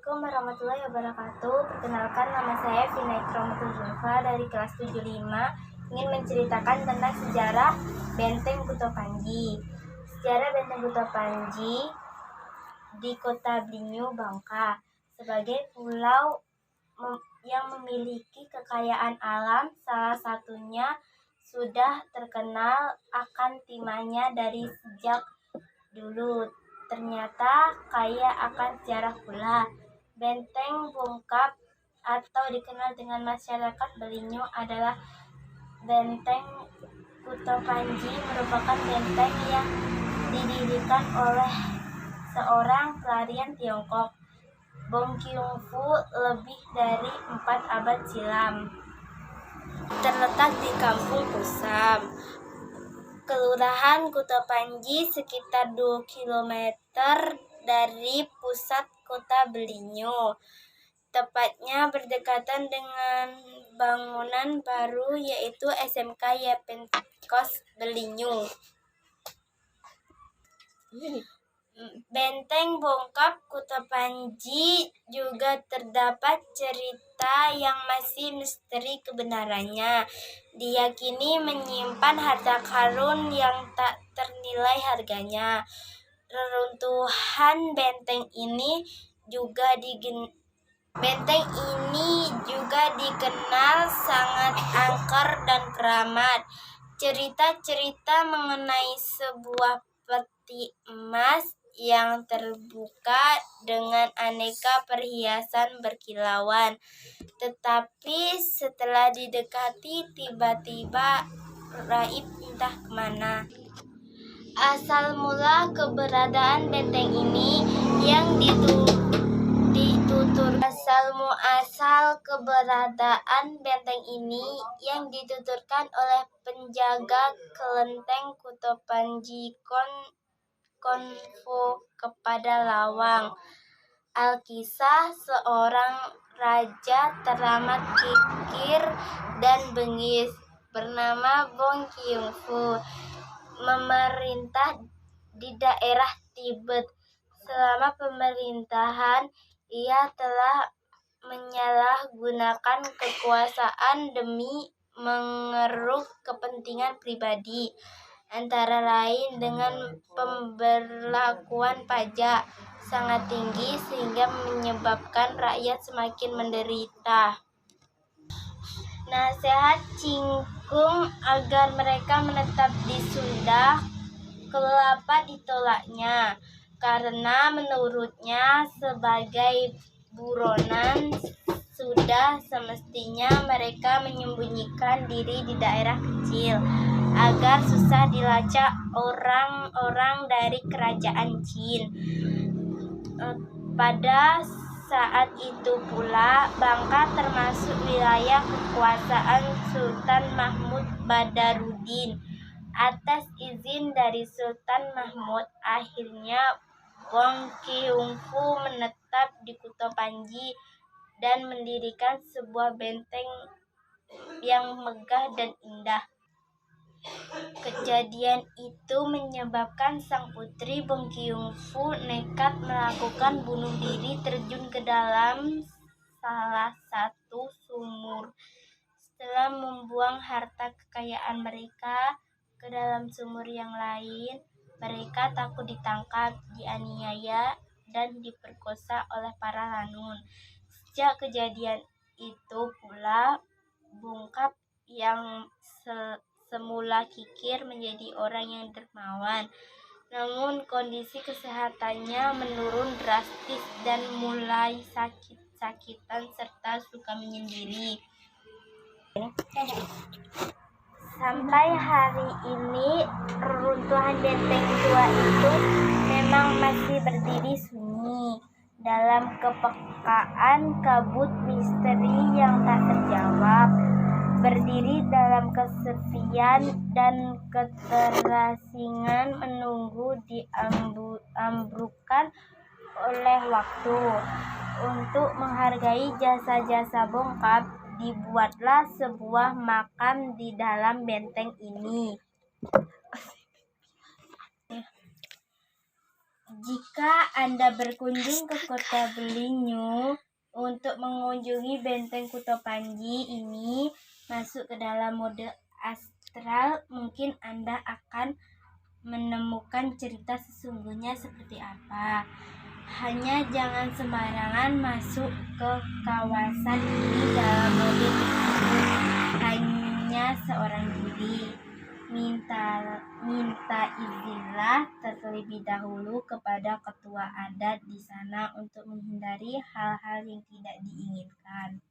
Assalamualaikum warahmatullahi wabarakatuh. Perkenalkan, nama saya Vinaitra Zulfa dari kelas 75. Ingin menceritakan tentang sejarah Benteng Kuto Panji. Sejarah Benteng Kuto Panji di Kota Blinyu, Bangka, sebagai pulau yang memiliki kekayaan alam. Salah satunya sudah terkenal akan timahnya dari sejak dulu. Ternyata kaya akan sejarah pula. Benteng Bongkap atau dikenal dengan masyarakat Blinyu adalah Benteng Kuto Panji, merupakan benteng yang didirikan oleh seorang pelarian Tiongkok, Bong Qiongfu, lebih dari 4 abad silam. Terletak di Kampung Kusam, Kelurahan Kuto Panji, sekitar 2 km dari pusat kota Blinyu. Tepatnya berdekatan dengan bangunan baru, yaitu SMK Yepenkos Blinyu. Benteng Bongkap Kuto Panji juga terdapat cerita yang masih misteri kebenarannya. Diyakini menyimpan harta karun yang tak ternilai harganya. Reruntuhan benteng ini juga dikenal sangat angker dan keramat. Cerita-cerita mengenai sebuah peti emas yang terbuka dengan aneka perhiasan berkilauan. Tetapi setelah didekati, tiba-tiba raib entah kemana. Asal mula keberadaan benteng ini yang dituturkan oleh penjaga kelenteng Kuto Panji Konfo kepada Lawang. Alkisah, seorang raja teramat kikir dan bengis bernama Bong Qiongfu memerintah di daerah Tibet. Selama pemerintahan, ia telah menyalahgunakan kekuasaan demi mengeruk kepentingan pribadi, antara lain dengan pemberlakuan pajak sangat tinggi sehingga menyebabkan rakyat semakin menderita. Nasihat Cingkung agar mereka menetap di Sunda kelapa ditolaknya, karena menurutnya sebagai buronan sudah semestinya mereka menyembunyikan diri di daerah kecil agar susah dilacak orang-orang dari kerajaan Jin. Pada saat itu pula, Bangka termasuk wilayah kekuasaan Sultan Mahmud Badarudin. Atas izin dari Sultan Mahmud, akhirnya Bong Qiongfu menetap di Kuto Panji dan mendirikan sebuah benteng yang megah dan indah. Kejadian itu menyebabkan sang putri Bong Qiongfu nekat melakukan bunuh diri, terjun ke dalam salah satu sumur. Setelah membuang harta kekayaan mereka ke dalam sumur yang lain, mereka takut ditangkap, dianiaya, dan diperkosa oleh para lanun. Sejak kejadian itu pula, Bongkap yang semula kikir menjadi orang yang dermawan. Namun kondisi kesehatannya menurun drastis dan mulai sakit-sakitan serta suka menyendiri. Sampai hari ini, reruntuhan benteng tua itu memang masih berdiri sunyi dalam kepekaan kabut misteri yang tak terjawab, berdiri dalam kesepian dan keterasingan, menunggu diambrukkan oleh waktu. Untuk menghargai jasa-jasa Bongkap, dibuatlah sebuah makam di dalam benteng ini. Jika Anda berkunjung ke Kota Blinyu, Untuk mengunjungi benteng Kuto Panji ini masuk ke dalam mode astral, mungkin Anda akan menemukan cerita sesungguhnya seperti apa. Hanya jangan sembarangan masuk ke kawasan ini dalam mode tersebut. Hanya seorang diri. Minta izinlah terlebih dahulu kepada ketua adat di sana untuk menghindari hal-hal yang tidak diinginkan.